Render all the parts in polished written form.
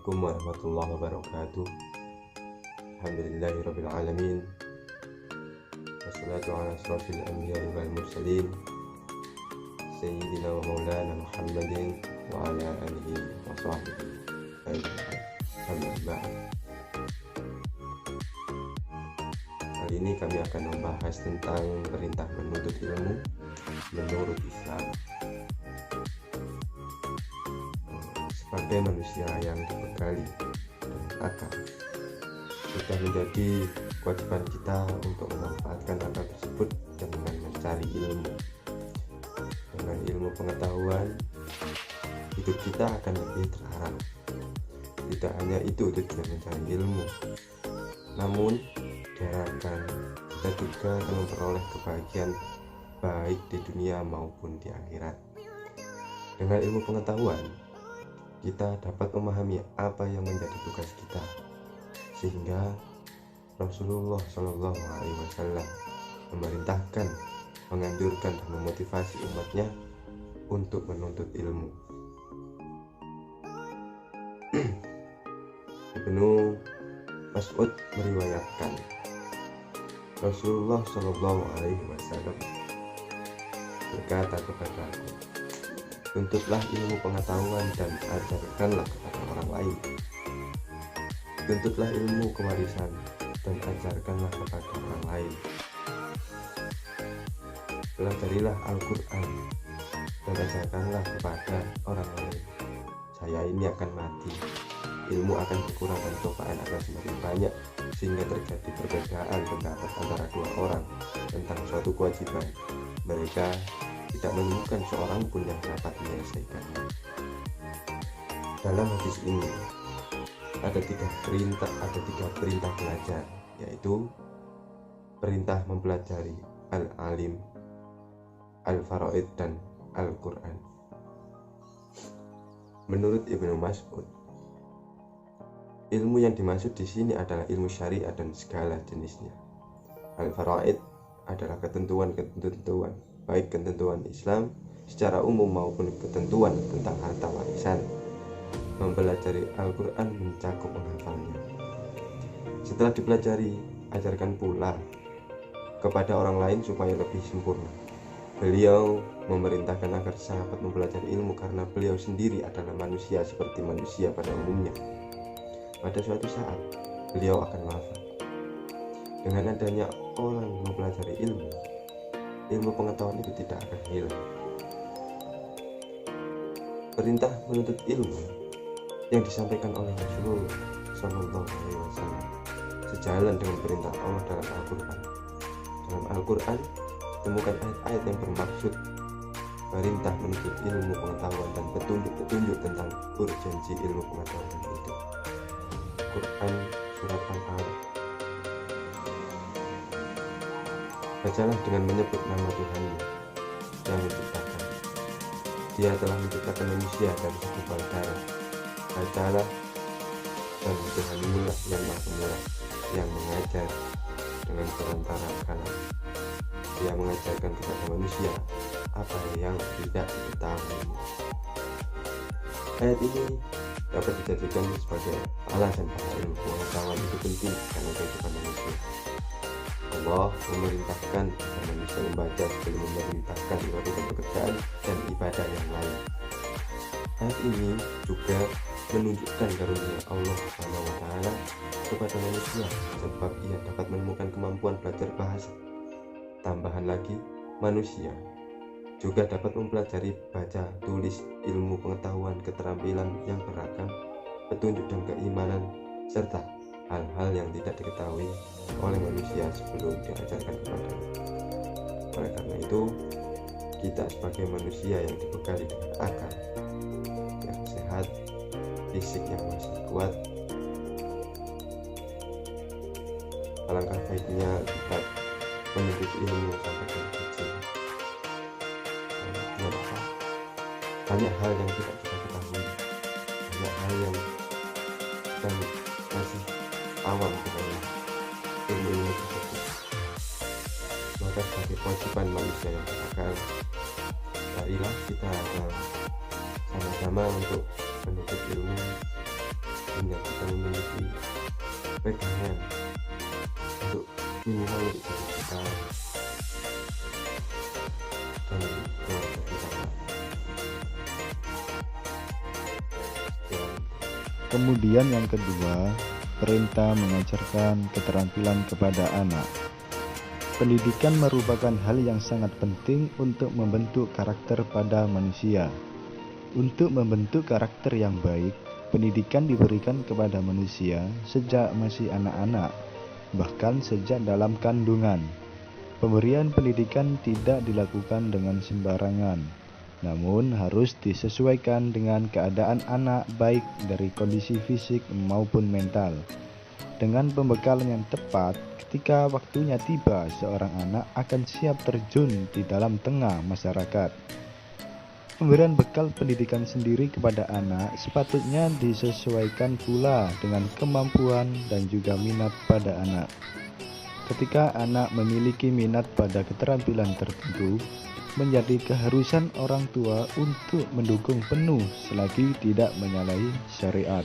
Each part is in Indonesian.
Assalamualaikum warahmatullahi wabarakatuh. Alhamdulillahirabbil alamin. Wassalatu ala asrofil anbiya'i wal mursalin Sayyidina wa maulana Muhammadin wa ala alihi wa sahbihi ajma'in. Amma ba'd. Kali ini kami akan membahas tentang perintah menuntut ilmu menurut Islam. Sebagai manusia yang dibekali akal, sudah menjadi kewajiban kita untuk memanfaatkan akal tersebut dengan mencari ilmu. Dengan ilmu pengetahuan, hidup kita akan lebih terarah. Tidak hanya itu tujuan mencari ilmu, namun diharapkan kita juga akan memperoleh kebahagiaan baik di dunia maupun di akhirat. Dengan ilmu pengetahuan, kita dapat memahami apa yang menjadi tugas kita, sehingga Rasulullah Shallallahu Alaihi Wasallam memerintahkan, menganjurkan dan memotivasi umatnya untuk menuntut ilmu. Ibnu Mas'ud meriwayatkan, Rasulullah Shallallahu Alaihi Wasallam berkata kepadaku, tuntutlah ilmu pengetahuan dan ajarkanlah kepada orang lain. Tuntutlah ilmu kewarisan dan ajarkanlah kepada orang lain. Pelajarilah Al-Quran dan ajarkanlah kepada orang lain. Saya ini akan mati, ilmu akan berkurang dan cobaan akan semakin banyak, sehingga terjadi perbedaan pendapat antara dua orang tentang suatu kewajiban. Mereka tidak menemukan seorang pun yang dapat menyelesaikannya. Dalam hadis ini ada tiga perintah belajar, yaitu perintah mempelajari al-alim, al-faraid dan Al-Quran. Menurut Ibnu Mas'ud, ilmu yang dimaksud di sini adalah ilmu syariat dan segala jenisnya. Al-faraid adalah ketentuan-ketentuan, baik ketentuan Islam secara umum maupun ketentuan tentang harta warisan. Mempelajari Al-Quran mencakup menghafalnya. Setelah dipelajari, ajarkan pula kepada orang lain supaya lebih sempurna. Beliau memerintahkan agar sahabat mempelajari ilmu karena beliau sendiri adalah manusia seperti manusia pada umumnya. Pada suatu saat, beliau akan wafat. Dengan adanya orang mempelajari ilmu pengetahuan itu tidak akan hilang. Perintah menuntut ilmu yang disampaikan oleh Rasulullah Shallallahu Alaihi Wasallam sejalan dengan perintah Allah dalam Al-Quran. Dalam Al-Quran temukan ayat-ayat yang bermaksud perintah menuntut ilmu pengetahuan dan petunjuk-petunjuk tentang urgensi ilmu pengetahuan itu. Quran surat Al-A'raf. Bacalah dengan menyebut nama Tuhanmu yang menciptakan. Dia telah menciptakan manusia dari segumpal darah. Bacalah, dan Tuhanmu lah yang maha pemurah, yang mengajar dengan perantara kalam. Dia mengajarkan kepada manusia apa yang tidak diketahui. Ayat ini dapat dijadikan sebagai alasan bahwa ilmu pengetahuan itu penting karena kehidupan manusia. Allah memerintahkan agar manusia membaca sebelum memerintahkan melakukan pekerjaan dan ibadah yang lain. Ayat ini juga menunjukkan karunia Allah SWT kepada manusia, sebab ia dapat menemukan kemampuan belajar bahasa. Tambahan lagi, manusia juga dapat mempelajari baca, tulis, ilmu pengetahuan, keterampilan yang beragam, petunjuk dan keimanan, serta hal-hal yang tidak diketahui oleh manusia sebelum diajarkan kepadanya. Oleh karena itu, kita sebagai manusia yang dibekali dengan akal yang sehat, fisik yang masih kuat, alangkah baiknya kita menuntut ilmu sampai ke kecil. Banyak hal yang tidak kita ketahui, banyak hal yang kita masih awam dengan ilmu tersebut. Maka sebagai kewajiban manusia yang berakal, marilah kita sama-sama untuk menuntut ilmu sehingga kita memiliki pegangan untuk minimal untuk diri kita dan keluarga kita. Kemudian yang kedua, perintah mengajarkan keterampilan kepada anak. Pendidikan merupakan hal yang sangat penting untuk membentuk karakter pada manusia. Untuk membentuk karakter yang baik, pendidikan diberikan kepada manusia sejak masih anak-anak, bahkan sejak dalam kandungan. Pemberian pendidikan tidak dilakukan dengan sembarangan, namun harus disesuaikan dengan keadaan anak baik dari kondisi fisik maupun mental. Dengan pembekalan yang tepat, ketika waktunya tiba, seorang anak akan siap terjun di dalam tengah masyarakat. Pemberian bekal pendidikan sendiri kepada anak sepatutnya disesuaikan pula dengan kemampuan dan juga minat pada anak. Ketika anak memiliki minat pada keterampilan tertentu, menjadi keharusan orang tua untuk mendukung penuh selagi tidak menyalahi syariat.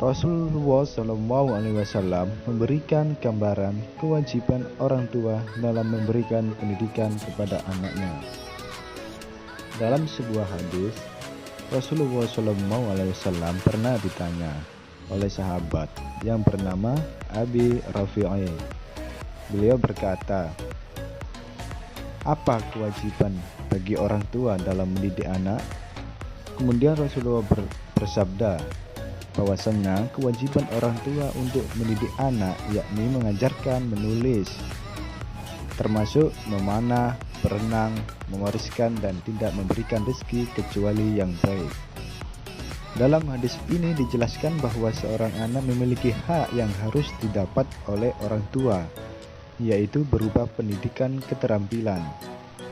Rasulullah SAW memberikan gambaran kewajiban orang tua dalam memberikan pendidikan kepada anaknya. Dalam sebuah hadis, Rasulullah SAW pernah ditanya oleh sahabat yang bernama Abi Rafi'i. Beliau berkata, "Apa kewajiban bagi orang tua dalam mendidik anak?" Kemudian Rasulullah bersabda bahwasanya kewajiban orang tua untuk mendidik anak yakni mengajarkan menulis, termasuk memanah, berenang, mewariskan dan tidak memberikan rezeki kecuali yang baik. Dalam hadis ini dijelaskan bahwa seorang anak memiliki hak yang harus didapat oleh orang tua, yaitu berupa pendidikan keterampilan.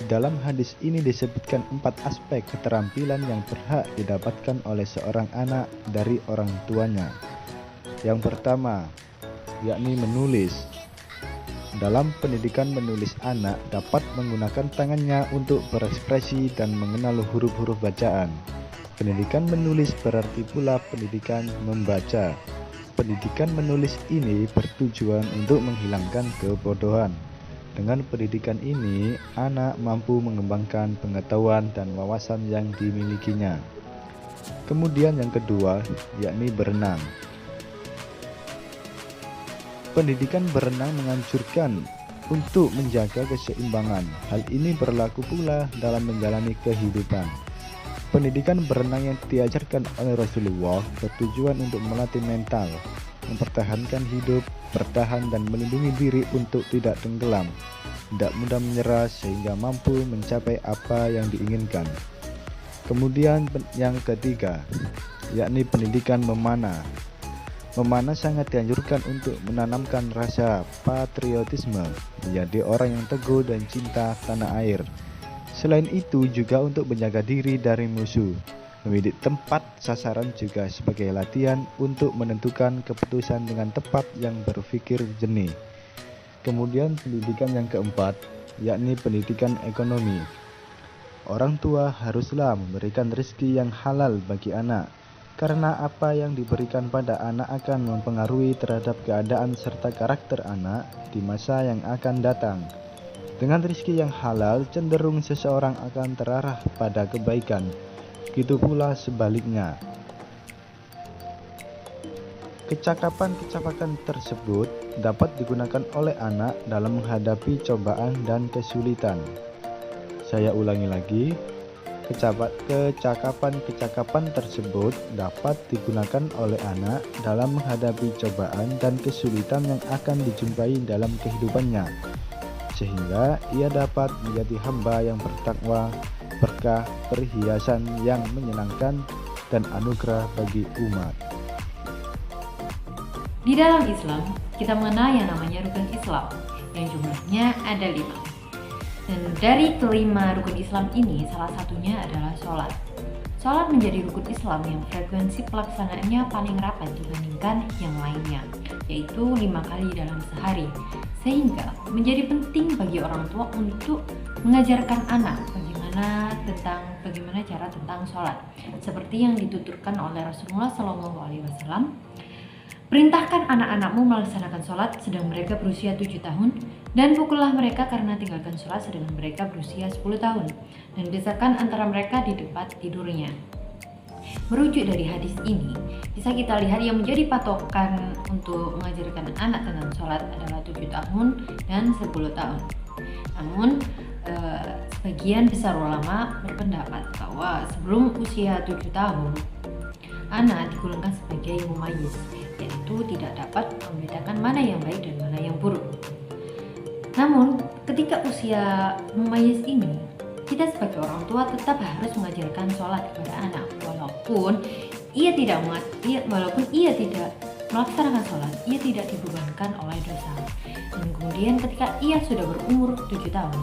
Dalam hadis ini disebutkan 4 aspek keterampilan yang berhak didapatkan oleh seorang anak dari orang tuanya. Yang pertama, yakni menulis. Dalam pendidikan menulis, anak dapat menggunakan tangannya untuk berekspresi dan mengenal huruf-huruf bacaan. Pendidikan menulis berarti pula pendidikan membaca. Pendidikan menulis ini bertujuan untuk menghilangkan kebodohan. Dengan pendidikan ini, anak mampu mengembangkan pengetahuan dan wawasan yang dimilikinya. Kemudian yang kedua, yakni berenang. Pendidikan berenang menganjurkan untuk menjaga keseimbangan. Hal ini berlaku pula dalam menjalani kehidupan. Pendidikan berenang yang diajarkan oleh Rasulullah bertujuan untuk melatih mental, mempertahankan hidup, bertahan dan melindungi diri untuk tidak tenggelam, tidak mudah menyerah sehingga mampu mencapai apa yang diinginkan. Kemudian yang ketiga, yakni pendidikan memanah. Memanah sangat dianjurkan untuk menanamkan rasa patriotisme, menjadi orang yang teguh dan cinta tanah air. Selain itu juga untuk menjaga diri dari musuh. Memilih tempat sasaran juga sebagai latihan untuk menentukan keputusan dengan tepat yang berpikir jernih. Kemudian pendidikan yang keempat, yakni pendidikan ekonomi. Orang tua haruslah memberikan rezeki yang halal bagi anak, karena apa yang diberikan pada anak akan mempengaruhi terhadap keadaan serta karakter anak di masa yang akan datang. Dengan rezeki yang halal, cenderung seseorang akan terarah pada kebaikan. Begitu pula sebaliknya. Kecakapan-kecakapan tersebut dapat digunakan oleh anak dalam menghadapi cobaan dan kesulitan. Saya ulangi lagi, kecakapan-kecakapan tersebut dapat digunakan oleh anak dalam menghadapi cobaan dan kesulitan yang akan dijumpai dalam kehidupannya, sehingga ia dapat menjadi hamba yang bertakwa, berkah, perhiasan yang menyenangkan, dan anugerah bagi umat. Di dalam Islam, kita mengenal yang namanya rukun Islam, yang jumlahnya ada 5. Dan dari kelima rukun Islam ini, salah satunya adalah sholat. Sholat menjadi rukun Islam yang frekuensi pelaksanaannya paling rapat dibandingkan yang lainnya, yaitu 5 kali dalam sehari. Sehingga menjadi penting bagi orang tua untuk mengajarkan anak bagaimana tentang bagaimana cara tentang sholat. Seperti yang dituturkan oleh Rasulullah SAW, perintahkan anak-anakmu melaksanakan sholat sedang mereka berusia 7 tahun, dan pukullah mereka karena tinggalkan sholat sedang mereka berusia 10 tahun, dan pisahkan antara mereka di tempat tidurnya. Merujuk dari hadis ini, bisa kita lihat yang menjadi patokan untuk mengajarkan anak tentang sholat adalah 7 tahun dan 10 tahun. Namun, sebagian besar ulama berpendapat bahwa sebelum usia 7 tahun, anak digolongkan sebagai mumayyiz, yaitu tidak dapat membedakan mana yang baik dan mana yang buruk. Namun, ketika usia mumayyiz ini, kita sebagai orang tua tetap harus mengajarkan sholat kepada anak, walaupun ia tidak melaksanakan sholat, ia tidak dibebankan oleh dosa. Dan kemudian ketika ia sudah berumur 7 tahun,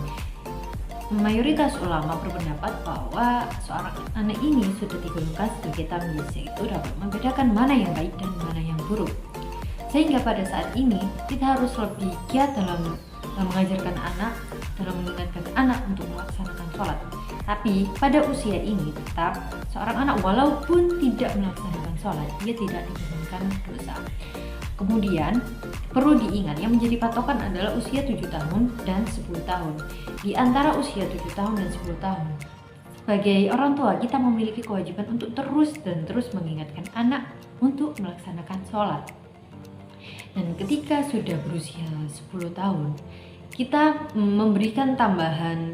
mayoritas ulama berpendapat bahwa seorang anak ini sudah digolongkan sebagai tamyiz, yaitu dapat membedakan mana yang baik dan mana yang buruk. Sehingga pada saat ini kita harus lebih giat dalam mengajarkan anak, dalam mengingatkan anak untuk melaksanakan sholat. Tapi pada usia ini tetap seorang anak walaupun tidak melaksanakan sholat, ia tidak dibebankan dosa. Kemudian perlu diingat yang menjadi patokan adalah usia 7 tahun dan 10 tahun. Di antara usia 7 tahun dan 10 tahun, sebagai orang tua kita memiliki kewajiban untuk terus mengingatkan anak untuk melaksanakan sholat. Dan ketika sudah berusia 10 tahun, kita memberikan tambahan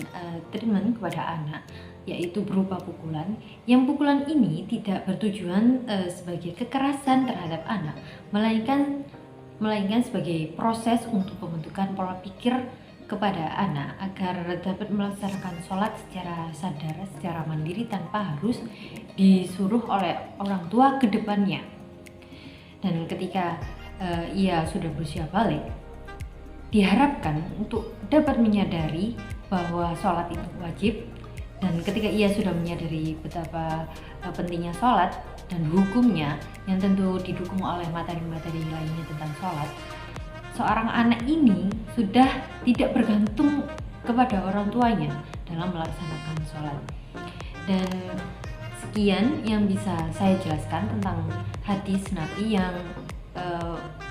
treatment kepada anak, yaitu berupa pukulan. Yang pukulan ini tidak bertujuan sebagai kekerasan terhadap anak, melainkan sebagai proses untuk pembentukan pola pikir kepada anak agar dapat melaksanakan sholat secara sadar, secara mandiri tanpa harus disuruh oleh orang tua ke depannya. Dan ketika ia sudah berusia balik, diharapkan untuk dapat menyadari bahwa sholat itu wajib, dan ketika ia sudah menyadari betapa pentingnya sholat dan hukumnya yang tentu didukung oleh materi-materi lainnya tentang sholat, seorang anak ini sudah tidak bergantung kepada orang tuanya dalam melaksanakan sholat. Dan sekian yang bisa saya jelaskan tentang hadis Nabi yang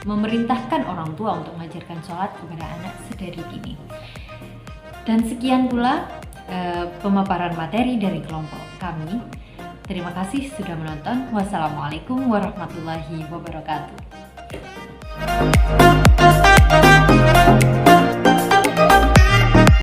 memerintahkan orang tua untuk mengajarkan sholat kepada anak sedari dini. Dan sekian pula pemaparan materi dari kelompok kami. Terima kasih sudah menonton. Wassalamualaikum warahmatullahi wabarakatuh.